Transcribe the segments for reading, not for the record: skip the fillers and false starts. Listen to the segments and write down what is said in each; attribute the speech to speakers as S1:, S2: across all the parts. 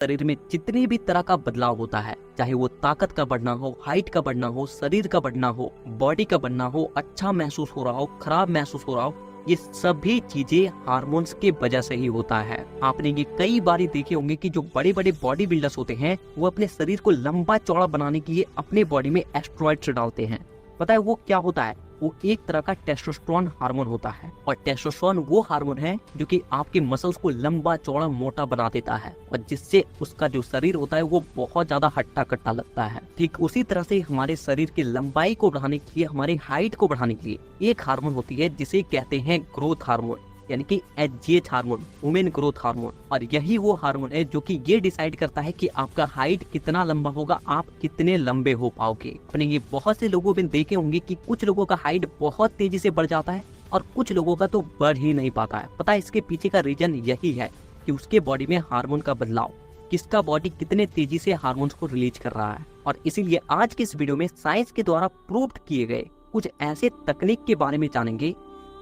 S1: शरीर में जितने भी तरह का बदलाव होता है, चाहे वो ताकत का बढ़ना हो, हाइट का बढ़ना हो, शरीर का बढ़ना हो, बॉडी का बढ़ना हो, अच्छा महसूस हो रहा हो, खराब महसूस हो रहा हो, ये सभी चीजें हार्मोन्स के वजह से ही होता है। आपने ये कई बार देखे होंगे कि जो बड़े बड़े बॉडी बिल्डर्स होते हैं वो अपने शरीर को लंबा चौड़ा बनाने के लिए अपने बॉडी में एस्टेरॉइड्स डालते हैं। पता है वो क्या होता है? वो एक तरह का टेस्टोस्टेरोन हार्मोन होता है, और टेस्टोस्टेरोन वो हार्मोन है जो कि आपके मसल्स को लंबा चौड़ा मोटा बना देता है, और जिससे उसका जो शरीर होता है वो बहुत ज्यादा हट्टा कट्टा लगता है। ठीक उसी तरह से हमारे शरीर की लंबाई को बढ़ाने के लिए, हमारी हाइट को बढ़ाने के लिए एक हार्मोन होती है जिसे कहते हैं ग्रोथ हार्मोन, यानी कि HGH hormone, women growth hormone. और यही वो हार्मोन है जो कि ये डिसाइड करता है कि आपका हाइट कितना लंबा होगा, आप कितने लंबे हो पाओगे। अपने ये बहुत से लोगों में देखे होंगे कि कुछ लोगों का हाइट बहुत तेजी से बढ़ जाता है और कुछ लोगों का तो बढ़ ही नहीं पाता है। पता है इसके पीछे का रीजन यही है कि उसके बॉडी में हार्मोन का बदलाव, किसका बॉडी कितने तेजी से हार्मोन्स को रिलीज कर रहा है। और इसीलिए आज के इस वीडियो में साइंस के द्वारा प्रूव किए गए कुछ ऐसे तकनीक के बारे में जानेंगे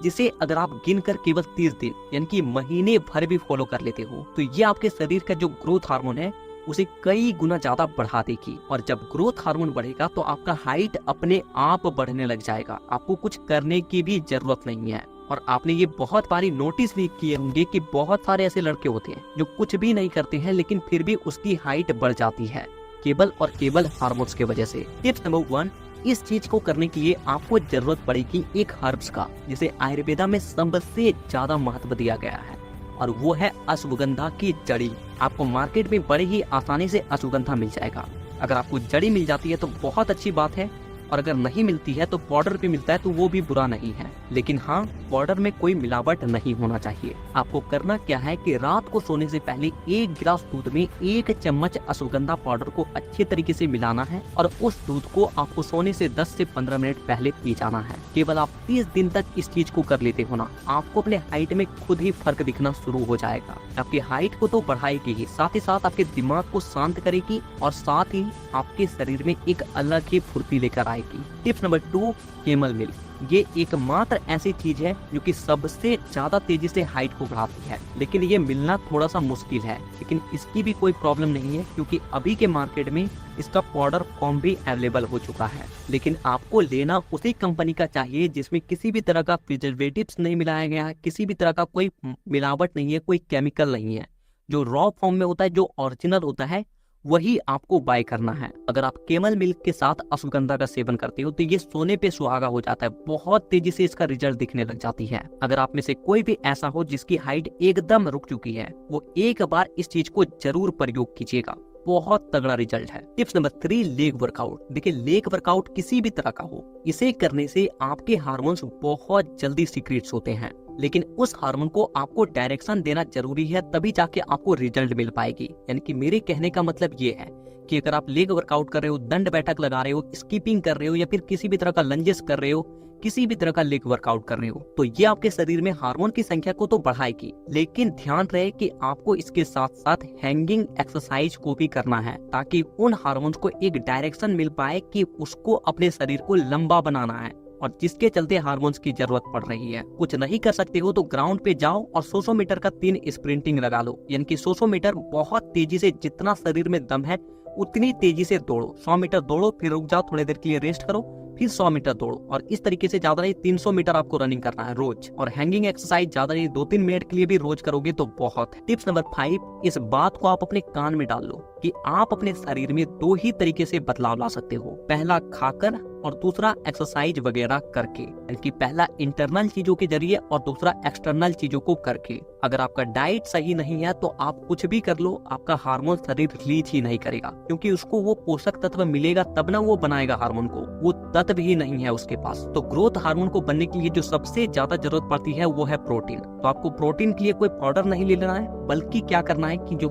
S1: जिसे अगर आप गिनकर केवल 30 दिन यानी कि महीने भर भी फॉलो कर लेते हो तो ये आपके शरीर का जो ग्रोथ हार्मोन है उसे कई गुना ज्यादा बढ़ा देगी। और जब ग्रोथ हार्मोन बढ़ेगा तो आपका हाइट अपने आप बढ़ने लग जाएगा, आपको कुछ करने की भी जरूरत नहीं है। और आपने ये बहुत बारी नोटिस भी किए होंगे कि बहुत सारे ऐसे लड़के होते हैं जो कुछ भी नहीं करते हैं लेकिन फिर भी उसकी हाइट बढ़ जाती है, केवल और केवल हार्मोन्स के वजह से। टिप्स नंबर 1, इस चीज को करने के लिए आपको जरूरत पड़ेगी एक हर्ब्स का, जिसे आयुर्वेदा में सबसे ज्यादा महत्व दिया गया है, और वो है अश्वगंधा की जड़ी। आपको मार्केट में बड़े ही आसानी से अश्वगंधा मिल जाएगा। अगर आपको जड़ी मिल जाती है तो बहुत अच्छी बात है, और अगर नहीं मिलती है तो पाउडर पे मिलता है तो वो भी बुरा नहीं है, लेकिन हाँ पाउडर में कोई मिलावट नहीं होना चाहिए। आपको करना क्या है कि रात को सोने से पहले 1 गिलास दूध में 1 चम्मच अश्वगंधा पाउडर को अच्छे तरीके से मिलाना है, और उस दूध को आपको सोने से 10 से 15 मिनट पहले पी जाना है। केवल आप 30 दिन तक इस चीज को कर लेते हो ना, आपको अपने हाइट में खुद ही फर्क दिखना शुरू हो जाएगा। आपकी हाइट को तो बढ़ाएगी ही, साथ ही साथ आपके दिमाग को शांत करेगी, और साथ ही आपके शरीर में एक अलग ही फुर्ती लेकर आएगी। Tips number 2, camel milk. ये एकमात्र ऐसी चीज है जो कि सबसे ज्यादा तेजी से हाइट को बढ़ाती है, लेकिन ये मिलना थोड़ा सा मुश्किल है। लेकिन इसकी भी कोई प्रॉब्लम नहीं है, क्योंकि अभी के मार्केट में इसका पाउडर फॉर्म भी अवेलेबल हो चुका है। लेकिन आपको लेना उसी कंपनी का चाहिए जिसमें किसी भी तरह का प्रिजर्वेटिव्स नहीं मिलाया गया है, किसी भी तरह का कोई मिलावट नहीं है, कोई केमिकल नहीं है। जो रॉ फॉर्म में होता है, जो ओरिजिनल होता है, वही आपको बाय करना है। अगर आप कैमल मिल्क के साथ अश्वगंधा का सेवन करते हो तो ये सोने पे सुहागा हो जाता है, बहुत तेजी से इसका रिजल्ट दिखने लग जाती है। अगर आप में से कोई भी ऐसा हो जिसकी हाइट एकदम रुक चुकी है, वो एक बार इस चीज को जरूर प्रयोग कीजिएगा, बहुत तगड़ा रिजल्ट है। Tips number 3, leg workout. देखिए लेग वर्कआउट किसी भी तरह का हो, इसे करने से आपके हार्मोन्स बहुत जल्दी सीक्रेट्स होते हैं, लेकिन उस हार्मोन को आपको डायरेक्शन देना जरूरी है, तभी जाके आपको रिजल्ट मिल पाएगी। यानी कि मेरे कहने का मतलब ये है कि अगर आप लेग वर्कआउट कर रहे हो, दंड बैठक लगा रहे हो, स्कीपिंग कर रहे हो, या फिर किसी भी तरह का लंजेस कर रहे हो, किसी भी तरह का लेग वर्कआउट कर रहे हो, तो ये आपके शरीर में हार्मोन की संख्या को तो बढ़ाएगी, लेकिन ध्यान रहे कि आपको इसके साथ साथ हैंगिंग एक्सरसाइज को भी करना है, ताकि उन हार्मोन्स को एक डायरेक्शन मिल पाए कि उसको अपने शरीर को लंबा बनाना है, और जिसके चलते हार्मोन्स की जरूरत पड़ रही है। कुछ नहीं कर सकते हो तो ग्राउंड पे जाओ और 100 मीटर का 3 स्प्रिंटिंग लगा लो, यानी कि 100 मीटर बहुत तेजी से, जितना शरीर में दम है उतनी तेजी से दौड़ो। 100 मीटर दौड़ो, फिर रुक जाओ, थोड़ी देर के लिए रेस्ट करो, फिर 100 मीटर दौड़ो, और इस तरीके से ज्यादा नहीं 300 मीटर आपको रनिंग करना है रोज। और हैंगिंग एक्सरसाइज ज्यादा नहीं 2-3 मिनट के लिए भी रोज करोगे तो बहुत है। टिप्स नंबर 5, इस बात को आप अपने कान में डाल लो कि आप अपने शरीर में 2 ही तरीके से बदलाव ला सकते हो, पहला खाकर और दूसरा एक्सरसाइज वगैरह करके। यानी कि पहला इंटरनल चीजों के जरिए और दूसरा एक्सटर्नल चीजों को करके। अगर आपका डाइट सही नहीं है तो आप कुछ भी कर लो, आपका हार्मोन शरीर रिलीज ही नहीं करेगा, क्योंकि उसको वो पोषक तत्व मिलेगा तब ना वो बनाएगा हार्मोन को, वो तत्व ही नहीं है उसके पास। तो ग्रोथ हार्मोन को बनने के लिए जो सबसे ज्यादा जरूरत पड़ती है वो है प्रोटीन। तो आपको प्रोटीन के लिए कोई पाउडर नहीं ले लेना है, बल्कि क्या करना है कि जो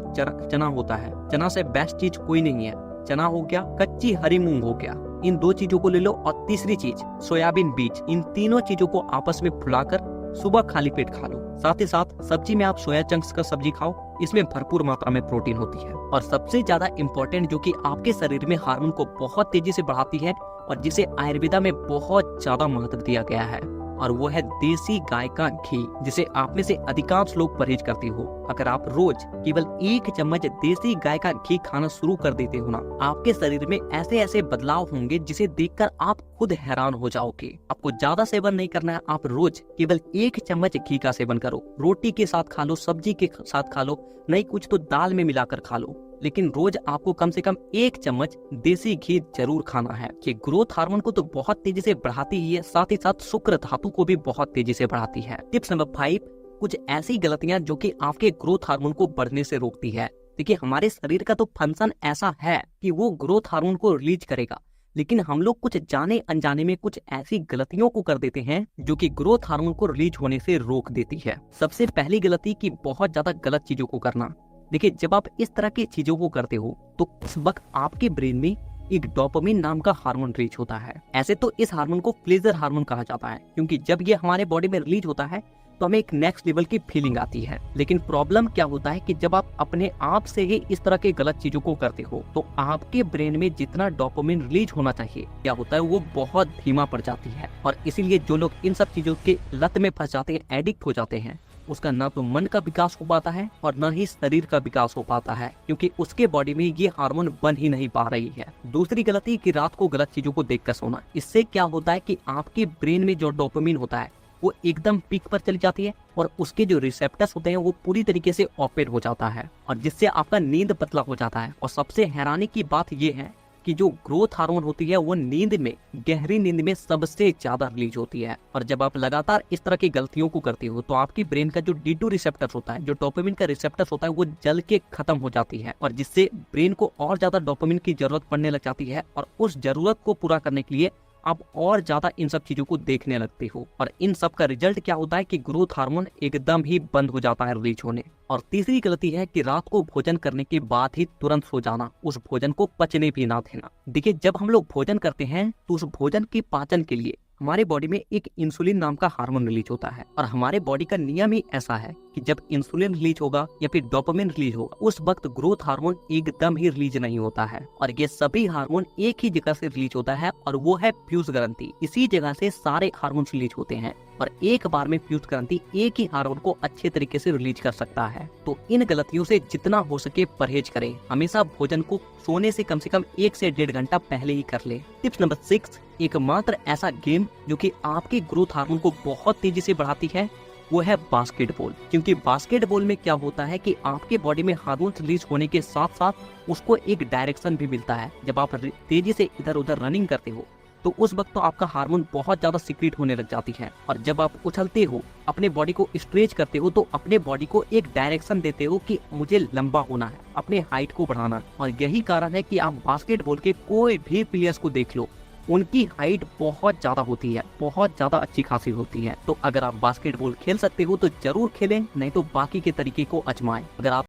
S1: चना होता है, चना से बेस्ट चीज कोई नहीं है। चना हो गया, कच्ची हरी मूंग हो गया, इन 2 चीजों को ले लो, और तीसरी चीज सोयाबीन बीज। इन तीनों चीजों को आपस में फुलाकर सुबह खाली पेट खा लो। साथ ही साथ सब्जी में आप सोया चंक्स का सब्जी खाओ, इसमें भरपूर मात्रा में प्रोटीन होती है। और सबसे ज्यादा इम्पोर्टेंट जो कि आपके शरीर में हार्मोन को बहुत तेजी से बढ़ाती है और जिसे आयुर्वेदा में बहुत ज्यादा महत्व दिया गया है, और वो है देसी गाय का घी, जिसे आप में से अधिकांश लोग परहेज करते हो। अगर आप रोज केवल 1 चम्मच देसी गाय का घी खाना शुरू कर देते हो ना, आपके शरीर में ऐसे ऐसे बदलाव होंगे जिसे देखकर आप खुद हैरान हो जाओगे। आपको ज्यादा सेवन नहीं करना है, आप रोज केवल 1 चम्मच घी का सेवन करो। रोटी के साथ खा लो, सब्जी के साथ खा लो, नहीं कुछ तो दाल में मिलाकर खा लो, लेकिन रोज आपको कम से कम 1 चम्मच देसी घी जरूर खाना है। ये ग्रोथ हार्मोन को तो बहुत तेजी से बढ़ाती ही है, साथ ही साथ शुक्र धातु को भी बहुत तेजी से बढ़ाती है। टिप्स नंबर 5, कुछ ऐसी गलतियां जो कि आपके ग्रोथ हार्मोन को बढ़ने से रोकती है। देखिए, हमारे शरीर का तो फंक्शन ऐसा है कि वो ग्रोथ हार्मोन को रिलीज करेगा, लेकिन हम लोग कुछ जाने अनजाने में कुछ ऐसी गलतियों को कर देते हैं जो कि ग्रोथ हार्मोन को रिलीज होने से रोक देती है। सबसे पहली गलती कि बहुत ज्यादा गलत चीजों को करना। देखिए, जब आप इस तरह की चीजों को करते हो तो उस वक्त आपके ब्रेन में एक डोपामिन नाम का हार्मोन रिलीज होता है। ऐसे तो इस हार्मोन को प्लेजर हार्मोन कहा जाता है, क्योंकि जब ये हमारे बॉडी में रिलीज होता है तो हमें एक नेक्स्ट लेवल की फीलिंग आती है। लेकिन प्रॉब्लम क्या होता है कि जब आप अपने आप से ही इस तरह के गलत चीजों को करते हो तो आपके ब्रेन में जितना डोपामिन रिलीज होना चाहिए, क्या होता है वो बहुत धीमा पड़ जाती है। और इसीलिए जो लोग इन सब चीजों के लत में फंस जाते हैं, एडिक्ट हो जाते हैं, उसका ना तो मन का विकास हो पाता है और न ही शरीर का विकास हो पाता है, क्योंकि उसके बॉडी में ये हार्मोन बन ही नहीं पा रही है। दूसरी गलती कि रात को गलत चीजों को देखकर सोना। इससे क्या होता है कि आपके ब्रेन में जो डोपामिन होता है वो एकदम पीक पर चली जाती है और उसके जो रिसेप्टर्स होते हैं वो पूरी तरीके से ओपन हो जाता है, और जिससे आपका नींद पतला हो जाता है। और सबसे हैरानी की बात ये है कि जो ग्रोथ हार्मोन होती है वो नींद में, गहरी नींद में सबसे ज्यादा रिलीज होती है। और जब आप लगातार इस तरह की गलतियों को करते हो तो आपकी ब्रेन का जो D2 रिसेप्टर होता है, जो डोपामिन का रिसेप्टर होता है, वो जल के खत्म हो जाती है, और जिससे ब्रेन को और ज्यादा डोपामिन की जरूरत पड़ने लग जाती है। और उस जरूरत को पूरा करने के लिए आप और ज्यादा इन सब चीजों को देखने लगते हो, और इन सब का रिजल्ट क्या होता है कि ग्रोथ हार्मोन एकदम ही बंद हो जाता है रिलीज होने। और तीसरी गलती है कि रात को भोजन करने के बाद ही तुरंत सो जाना, उस भोजन को पचने भी ना देना। देखिए, जब हम लोग भोजन करते हैं तो उस भोजन के पाचन के लिए हमारे बॉडी में एक इंसुलिन नाम का हार्मोन रिलीज होता है, और हमारे बॉडी का नियम ही ऐसा है कि जब इंसुलिन रिलीज होगा या फिर डोपामिन रिलीज होगा, उस वक्त ग्रोथ हार्मोन एकदम ही रिलीज नहीं होता है। और ये सभी हार्मोन एक ही जगह से रिलीज होता है, और वो है फ्यूज ग्रंथि। इसी जगह से सारे हार्मोन रिलीज होते हैं, और एक बार में फ्यूज ग्रंथि एक ही हार्मोन को अच्छे तरीके से रिलीज कर सकता है। तो इन गलतियों से जितना हो सके परहेज करें। हमेशा भोजन को सोने से कम 1 से 1.5 घंटा पहले ही कर ले। टिप्स नंबर 6, एकमात्र ऐसा गेम जो कि आपके ग्रोथ हार्मोन को बहुत तेजी से बढ़ाती है वो है बास्केटबॉल। क्योंकि बास्केटबॉल में क्या होता है कि आपके बॉडी में हार्मोन रिलीज होने के साथ साथ उसको एक डायरेक्शन भी मिलता है। जब आप तेजी से इधर उधर रनिंग करते हो तो उस वक्त तो आपका हार्मोन बहुत ज्यादा सीक्रेट होने लग जाती है, और जब आप उछलते हो, अपने बॉडी को स्ट्रेच करते हो, तो अपने बॉडी को एक डायरेक्शन देते हो कि मुझे लंबा होना है, अपने हाइट को बढ़ाना। और यही कारण है कि आप बास्केटबॉल के कोई भी प्लेयर्स को देख लो, उनकी हाइट बहुत ज्यादा होती है, बहुत ज्यादा अच्छी खासी होती है। तो अगर आप बास्केटबॉल खेल सकते हो तो जरूर खेलें, नहीं तो बाकी के तरीके को आजमाएं। अगर आप